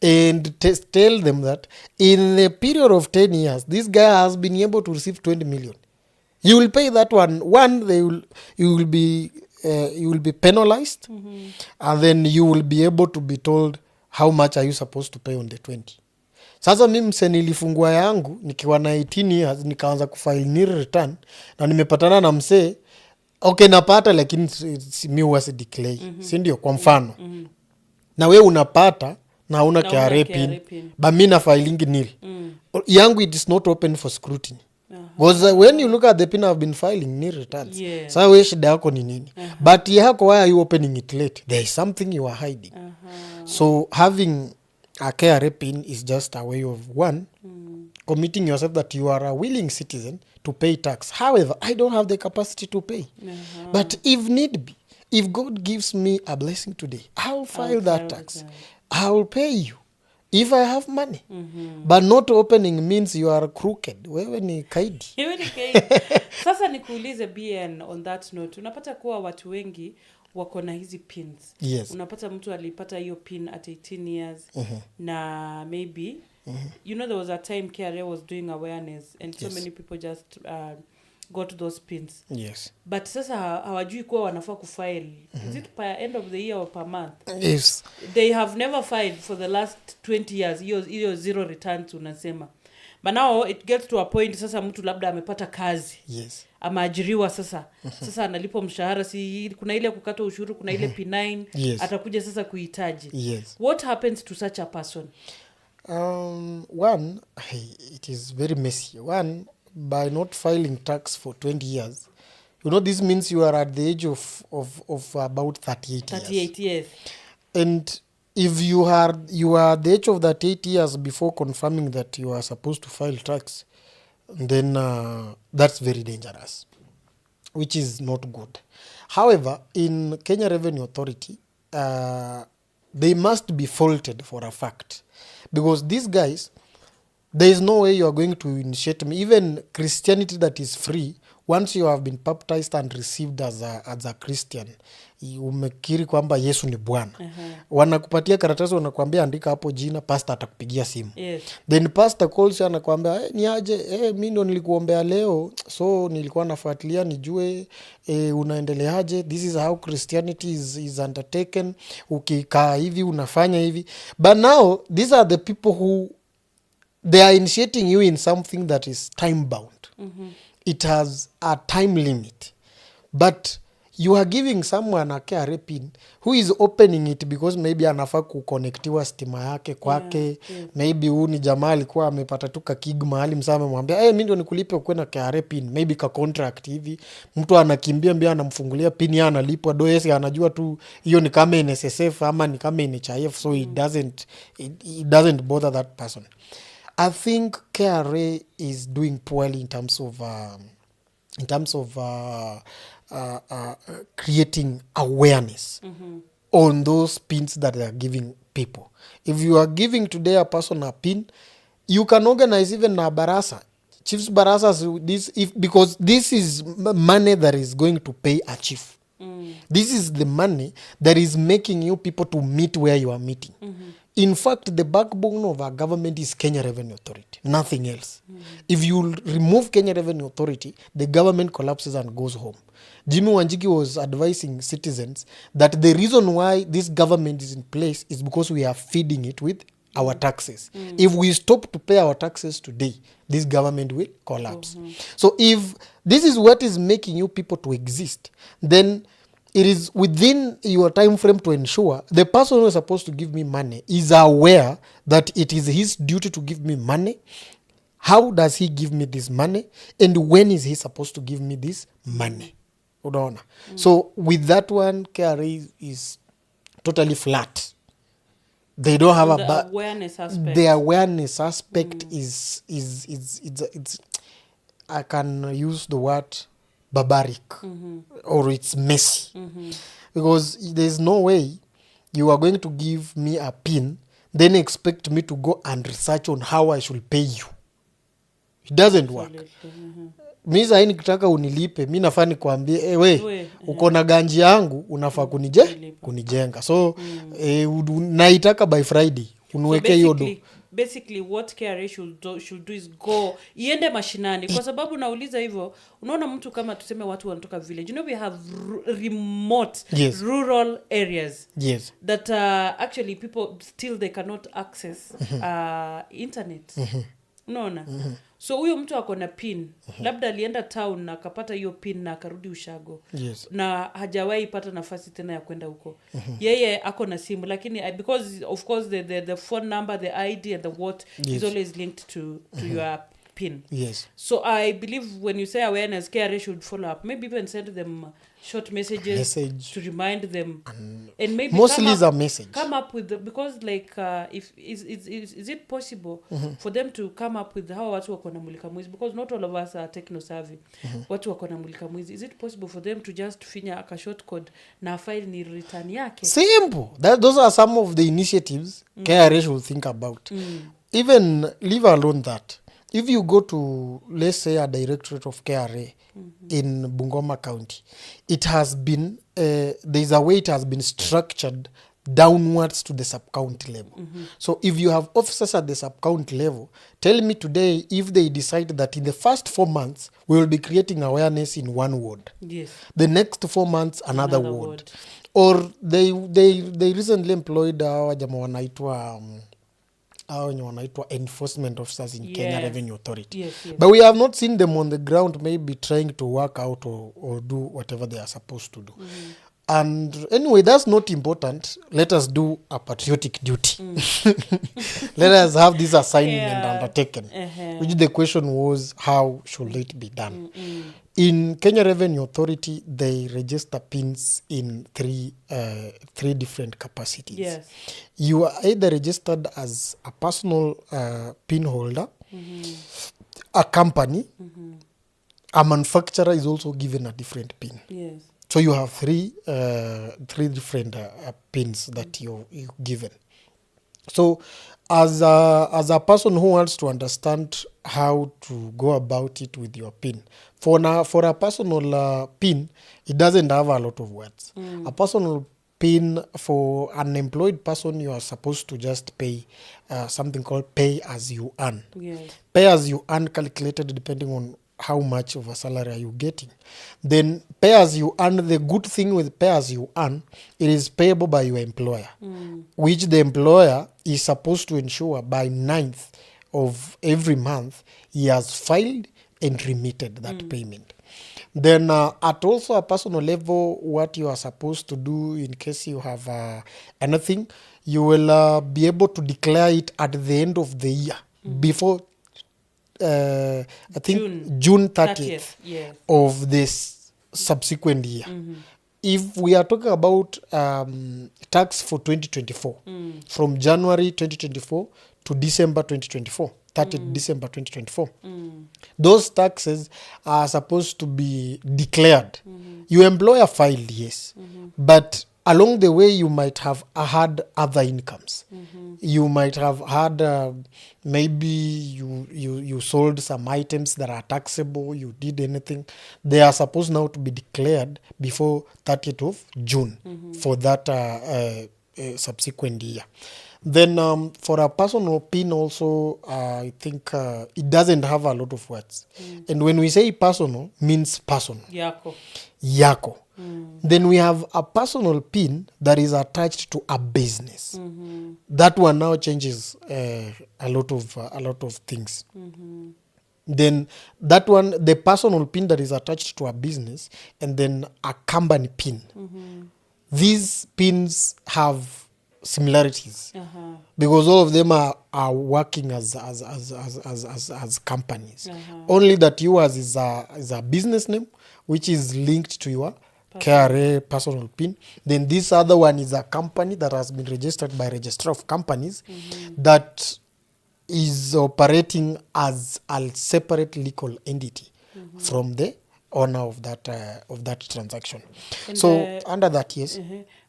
and tell them that in the period of 10 years this guy has been able to receive 20 million, you will pay that one. You will be penalized, and then you will be able to be told how much are you supposed to pay on the 20. Sasa mimi mse nilifungua yangu nikiwa na 18 years, nikaanza kufile nil return, na nimepatana na mse, okay napata, lakini mi huwa si declare, si ndio? Kwa mfano na we unapata na una KRA pin, but mi na filing nil yangu, it is not open for scrutiny. Because when you look at the pin, I've been filing nil returns. Sasa we shida yako ni nini? But yako, why are you opening it late? There is something you are hiding. So having a KRA pin is just a way of committing yourself that you are a willing citizen to pay tax. However, I don't have the capacity to pay. But if need be, if God gives me a blessing today, I'll file that tax. I'll pay you if I have money. But not opening means you are crooked. Wewe ni kaidi. Sasa nikuulize BN on that note. Unapata kuwa watu wengi wako na hizi pins. Yes. Unapata mtu alipata hiyo pin at 18 years na maybe there was a time KRA was doing awareness, and so many people just got those pins. Yes. But sasa hawajui kuwa wanafaa kufile. Is it per end of the year or per month? Yes. They have never filed for the last 20 years. Hiyo zero returns unasema. But now it gets to a point sasa mtu labda amepata kazi. Yes. Ameajiriwa sasa. Sasa analipo mshahara, si kuna ile kukata ushuru, kuna ile P9. Yes. Atakuja sasa kuhitaji. Yes. What happens to such a person? One, it is very messy. One, by not filing tax for 20 years, this means you are at the age of about 38 years. 38 years. And if you are at the age of that 8 years before confirming that you are supposed to file tax, then that's very dangerous, which is not good. However, in Kenya Revenue Authority, they must be faulted for a fact, because these guys, there is no way you are going to initiate me. Even Christianity that is free, once you have been baptized and received as a Christian, umekiri kwamba Yesu ni Bwana. Wanakupatia karatasi, wanakuambia andika hapo jina, pastor atakupigia simu. Yes. Then pastor calls you, anakuambia ni aje, mimi ndo nilikuombea leo, so nilikuwa nafuatilia nijue unaendeleaje, this is how Christianity is undertaken, ukikaa hivi unafanya hivi. But now these are the people who they are initiating you in something that is time bound. It has a time limit, but you are giving someone a KRA pin who is opening it because maybe anafaa kuconnectiwa stima yake kwake. Yeah. Maybe huu ni jamaa alikuwa amepata tu kakig mahali, msama amemwambia mimi ndio nikulipe ukwe na KRA pin, maybe ka contract hivi. Mtu anakimbia mbia anamfungulia pin ya analipwa doesi, anajua tu hiyo ni kama NSSF ama ni kama NHIF, so it doesn't bother that person. I think KRA is doing poorly in terms of creating awareness on those pins that they are giving people. If you are giving today a person a pin, you can organize even a barasa, chief's barasas, because this is money that is going to pay a chief. This is the money that is making you people to meet where you are meeting. In fact, the backbone of our government is Kenya Revenue Authority, nothing else. If you remove Kenya Revenue Authority, the government collapses and goes home. Jimmy Wanjigi was advising citizens that the reason why this government is in place is because we are feeding it with our taxes. If we stop to pay our taxes today, this government will collapse. So if this is what is making you people to exist, then it is within your time frame to ensure the person who is supposed to give me money is aware that it is his duty to give me money. How does he give me this money? And when is he supposed to give me this money? Unaona? So with that one, KRA is totally flat. They don't have the awareness aspect. The awareness aspect is I can use the word barbaric, or it's messy, because there's no way you are going to give me a pin then expect me to go and research on how I should pay you. It doesn't work. Mi sahi nikitaka unilipe, mi nafaa nikuambie we uko na ganji yangu unafaa kunijenga, so naitaka by Friday unuweke hiyo do. Basically what KRA should do is go iende mashinani, kwa sababu nauliza hivyo. Unaona mtu kama tuseme watu wanatoka village, we have remote, yes, rural areas, yes, that actually people still they cannot access internet. Unaona? So huyo mtu ako na pin, labda alienda town na akapata hiyo pin na akarudi ushago, yes, na hajawahi pata nafasi tena ya kwenda huko. Yeye ako na simu, lakini because of course the phone number, the ID and the what, yes, is always linked to your pin. Yes. So I believe when you say awareness, KRA should follow up, maybe even send them short messages to remind them, and maybe mostly is a message, come up with because like if is it possible for them to come up with how watu wako na mulika mwizi, because not all of us are techno savvy. Watu wako na mulika mwizi, is it possible for them to just finya a short code na file ni return yake? Simple. Those are some of the initiatives KRA should think about. Even leave alone that if you go to, let's say, a directorate of KRA in Bungoma County, it has been, there's a way it has been structured downwards to the sub-county level. So if you have officers at the sub-county level, tell me today if they decide that in the first 4 months, we will be creating awareness in one ward. Yes. The next 4 months, another ward. Or they recently employed hawa jamaa wanaitwa hao wenye wanaitwa enforcement officers in Kenya Revenue Authority. Yes. But we have not seen them on the ground maybe trying to work out or do whatever they are supposed to do. And anyway, that's not important. Let us do a patriotic duty. Let us have this assignment undertaken. Which the question was, how should it be done? In Kenya Revenue Authority, they register pins in three different capacities. Yes. You are either registered as a personal pin holder, a company, a manufacturer is also given a different pin. Yes. So you have three different pins that you're given. So as a person who wants to understand how to go about it with your pin, for a personal pin, it doesn't have a lot of words. A personal pin for an employed person, you are supposed to just pay something called pay as you earn. Yes. Pay as you earn calculated depending on how much of a salary are you getting. Then pay as you earn, the good thing with pay as you earn, it is payable by your employer, which the employer is supposed to ensure by 9th of every month he has filed and remitted that payment. Then at also a personal level, what you are supposed to do in case you have anything, you will be able to declare it at the end of the year before I think June 30th of this subsequent year. If we are talking about tax for 2024, from January 2024 to December 2024, 30th December 2024, those taxes are supposed to be declared. Your employer filed, yes, but along the way you might have had other incomes. You might have had maybe you sold some items that are taxable, you did anything. They are supposed now to be declared before 30th of June for that subsequent year. Then for a personal pin also, I think it doesn't have a lot of words. And when we say personal, means personal. Yako. Then we have a personal pin that is attached to a business. That one now changes a lot of things. Then that one, the personal pin that is attached to a business, and then a company pin. These pins have similarities because all of them are working as companies. Only that yours is a business name which is linked to your KRA personal pin. Then this other one is a company that has been registered by Registrar of Companies that is operating as a separate legal entity from the owner of that transaction. And so under that, yes.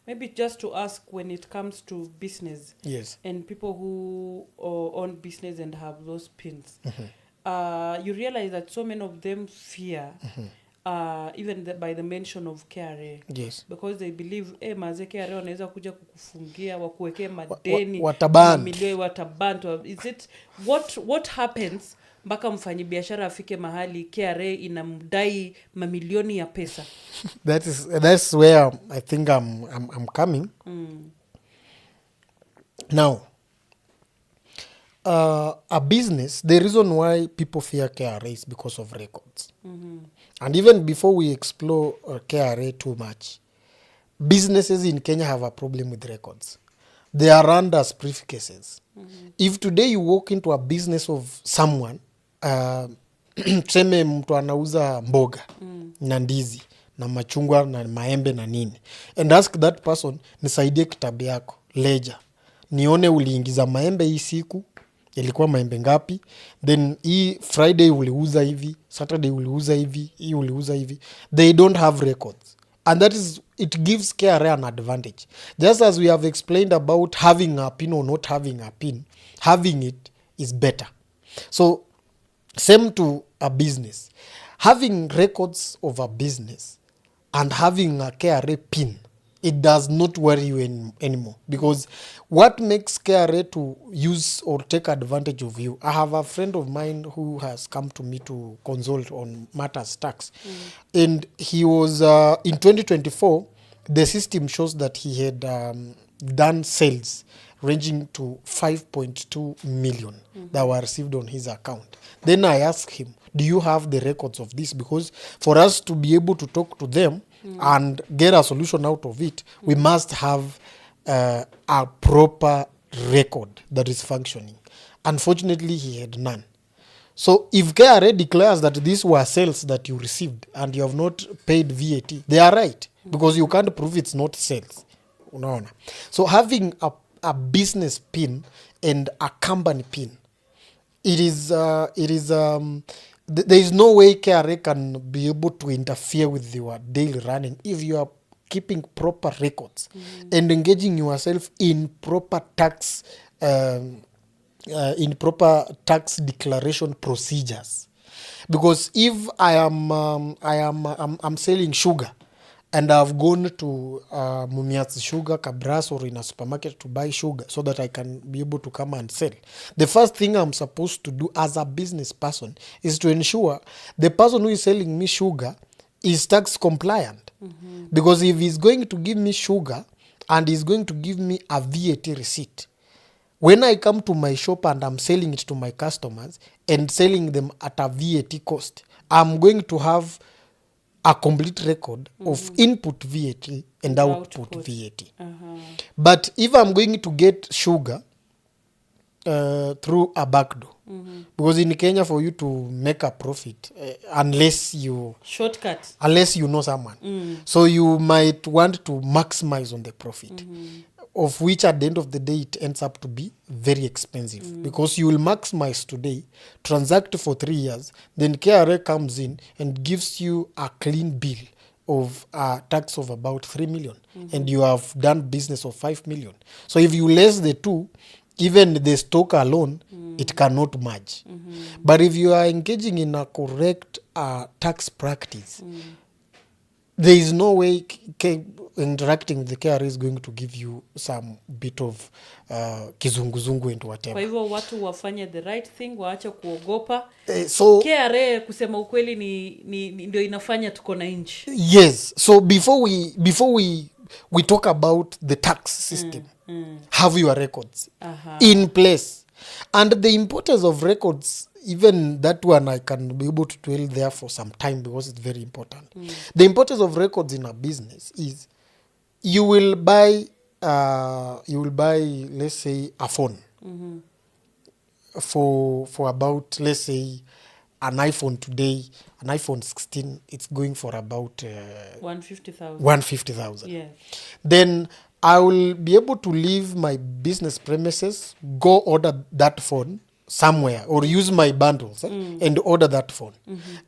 Maybe just to ask, when it comes to business, yes, and people who own business and have those pins, you realize that so many of them fear even by the mention of KRA. Yes. Because they believe maze KRA wanaweza kuja kukufungia wakuwekee madeni milioni wataban. Is it what happens mpaka mfanyibiashara afike mahali KRA inamdai mamilioni ya pesa? That's where I think I'm coming. Now, a business, the reason why people fear KRA is because of records. And even before we explore KRA too much, businesses in Kenya have a problem with records. They are run as briefcases. If today you walk into a business of someone, tuseme mtu anauza mboga na ndizi na machungwa na maembe na nini, and ask that person, nisaidie kitabu yako ledger, nione uliingiza maembe hii siku, ilikuwa maembe ngapi, then hii Friday uliuza hivi, Saturday uliuza hivi, hii uliuza hivi. They don't have records, and that is, it gives KRA an advantage. Just as we have explained about having a pin or not having a pin, having it is better. So same to a business. Having records of a business and having a KRA pin it does not worry you anymore, because what makes KRA to use or take advantage of you, I have a friend of mine who has come to me to consult on matters tax, and he was in 2024 the system shows that he had done sales ranging to 5.2 million that were received on his account. Then I asked him, do you have the records of this? Because for us to be able to talk to them and get a solution out of it, we must have a proper record that is functioning. Unfortunately, he had none. So if KRA declares that these were sales that you received and you have not paid VAT, they are right, because you can't prove it's not sales. Unaona? So having a business pin and a company pin, there is no way KRA can be able to interfere with your daily running if you are keeping proper records and engaging yourself in proper tax declaration procedures. Because if I'm selling sugar and I've gone to Mumias Sugar, Cabras, or in a supermarket to buy sugar so that I can be able to come and sell, the first thing I'm supposed to do as a business person is to ensure the person who is selling me sugar is tax compliant. Because if he's going to give me sugar and he's going to give me a VAT receipt, when I come to my shop and I'm selling it to my customers and selling them at a VAT cost, I'm going to have a complete record of input VAT and output VAT. But if I'm going to get sugar through a back door, because in Kenya for you to make a profit, unless you know someone, so you might want to maximize on the profit, of which at the end of the day it ends up to be very expensive, because you will maximize today, transact for 3 years, then KRA comes in and gives you a clean bill of a tax of about 3 million, and you have done business of 5 million. So if you less the two, even the stock alone, it cannot merge. But if you are engaging in a correct tax practice, there is no way interacting with the KRA is going to give you some bit of kizunguzungu and whatever. Kwa hivyo watu wafanye the right thing, waache kuogopa. So KRA kusema ukweli ni ndio inafanya tuko na nchi. Yes. So before we talk about the tax system, have your records in place. And the importance of records, even that one I can be able to dwell there for some time because it's very important. The importance of records in a business is you will buy let's say a phone for about, let's say, an iPhone today, an iPhone 16, it's going for about 150,000. Yeah. Then I will be able to leave my business premises, go order that phone somewhere, or use my bundles and order that phone.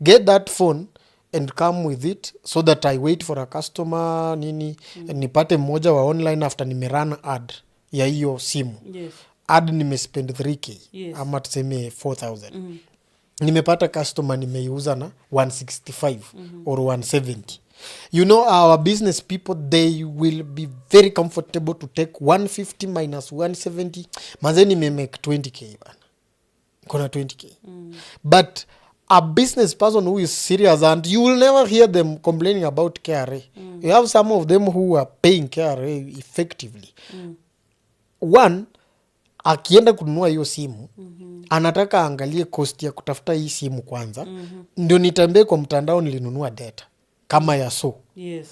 Get that phone and come with it, so that I wait for a customer and nipate mmoja wa online after nimerun ad ya hiyo simu. Yes. Ad nimespend 3k, Yes. ama tuseme 4,000. Nimepata customer nimeiuza na 165 or 170. You know, our business people, they will be very comfortable to take 150 minus 170. Manze nimemake 20k bana. Kona 20k. But a business person who is serious, and you will never hear them complaining about KRA. You have some of them who are paying KRA effectively. One, akienda kununua hiyo simu, anataka angalie cost ya kutafuta hii simu kwanza. Ndio nitembee kwa mtandao nilinunua data kama ya Yes.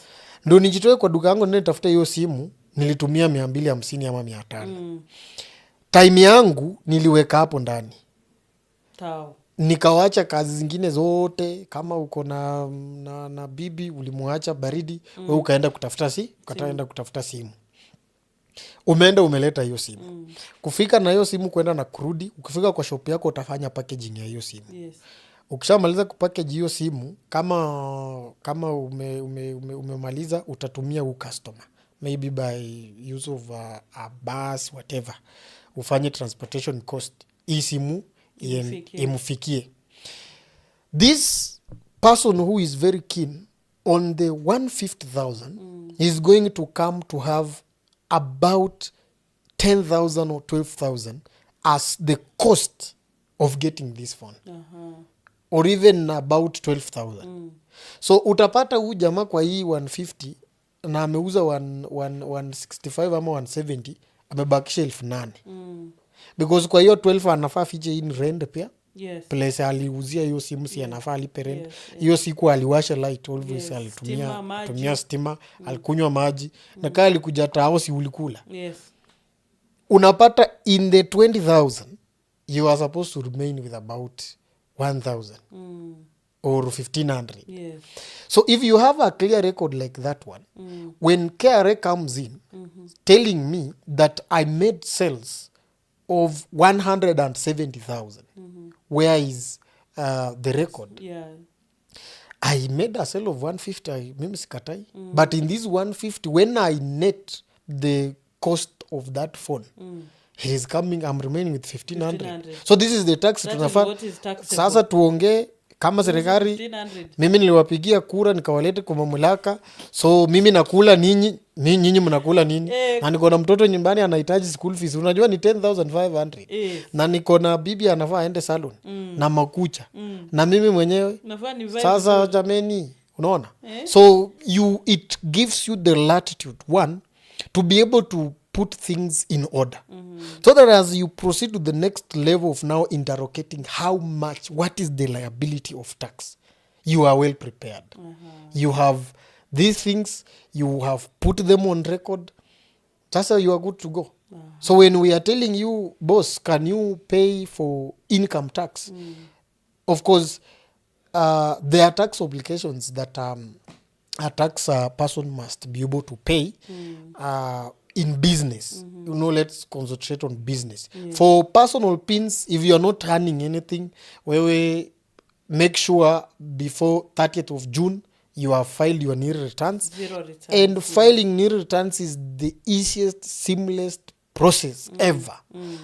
Ndio nijitoe kwa duka yangu nitafuta hiyo simu, nilitumia 250 ama 500. Time yangu niliweka hapo ndani. Tao. Nikawacha kazi zingine zote, kama uko na bibi ulimuacha baridi, wewe ukaenda kutafuta simu. Umeenda umeleta hiyo simu. Kufika na hiyo simu kwenda na kurudi, ukifika kwa shop yako utafanya packaging ya hiyo simu. Yes. Ukishamaliza kupackage hiyo simu, kama umemaliza, utatumia customer, maybe by use of a bus, whatever, ufanye transportation cost, hii simu imufikie. This person who is very keen on the 150,000 he's going to come to have about 10,000 or 12,000 as the cost of getting this phone, or even about 12,000. So utapata huu jamaa kwa hii 150 na ameuza 165 ama 170, amebakisha 8,000 because kwa hiyo 12 anafaa fiche in rent pia. Yes. Place aliuzia hiyo simu si anafaa alipe rent. Hiyo siku aliwasha light always, alitumia stima, alikunywa maji na kama alikuja tao si ulikula. Yes. Unapata in the 20,000 you are supposed to remain with about 1,000 or 1,500. Yes. So if you have a clear record like that one, when KRA comes in telling me that I made sales of 170,000, where is the record? Yeah. I made a sale of 150, mimi sikatai. But in this 150, when I net the cost of that phone, he is coming, I'm remaining with 1,500. So this is the tax tunafaa. Sasa tuongee kama serikali. 1,500. Mimi niliwapigia kura nikawalete kwa mamlaka, so mimi nakula nyinyi mnakula nini? Na niko na mtoto nyumbani anahitaji school fees, unajua ni 10,500. Na niko na bibi anafaa aende salon na makucha na mimi mwenyewe sasa jameni, unaona? So it gives you the latitude, one, to be able to put things in order, so that as you proceed to the next level of now interrogating how much, what is the liability of tax, you are well prepared. You have these things, you have put them on record, sasa you are good to go. So when we are telling you, boss, can you pay for income tax? Of course, there are tax obligations that a tax person must be able to pay in business. You know, let's concentrate on business. For personal pins, if you are not earning anything, we make sure before 30th of June you have filed your NIR returns. Zero returns. And filing NIR returns is the easiest, seamless process ever.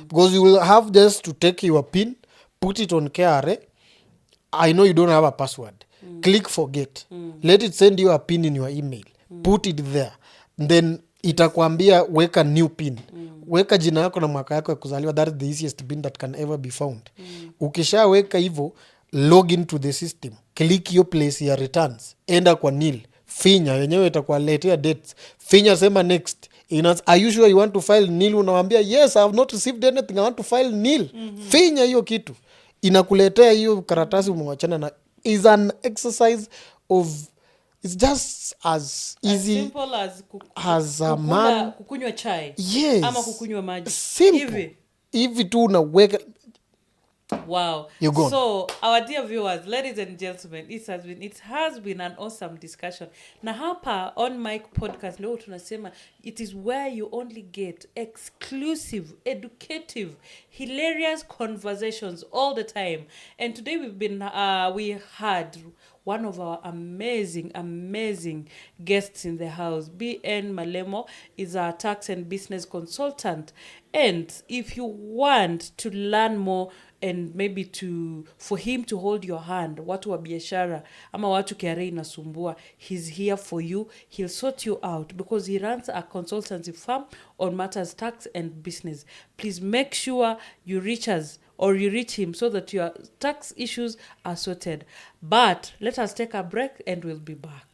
Because you will have just to take your pin, put it on KRA. I know you don't have a password. Click forget. Let it send you a pin in your email. Put it there. Then itakwambia weka new pin. Weka jina yako na mwaka yako ya kuzaliwa. That is the easiest pin that can ever be found. Ukisha weka hivyo, log into the system. Click your place ya returns. Enda kwa nil. Finya, yenyewe itakuwaletea dates. Finya sema next. Are you sure you want to file nil? Unawambia yes, I have not received anything, I want to file nil. Finya hiyo kitu. Inakuletea hiyo karatasi umewachana na. Is an exercise of, it's just as easy, as simple as a man kukunywa chai. Yes. Ama kukunywa maji. Simple. Hivi tu unaweka. Wow. So, our dear viewers, ladies and gentlemen, it has been an awesome discussion. Na hapa on Mike Podcast, leo tunasema it is where you only get exclusive, educative, hilarious conversations all the time. And today we had one of our amazing guests in the house. BN MALEMO is our tax and business consultant. And if you want to learn more and maybe for him to hold your hand, watu wa biashara ama watu KRA inasumbua, he's here for you. He'll sort you out because he runs a consultancy firm on matters tax and business. Please make sure you reach us or you reach him so that your tax issues are sorted. But let us take a break and we'll be back.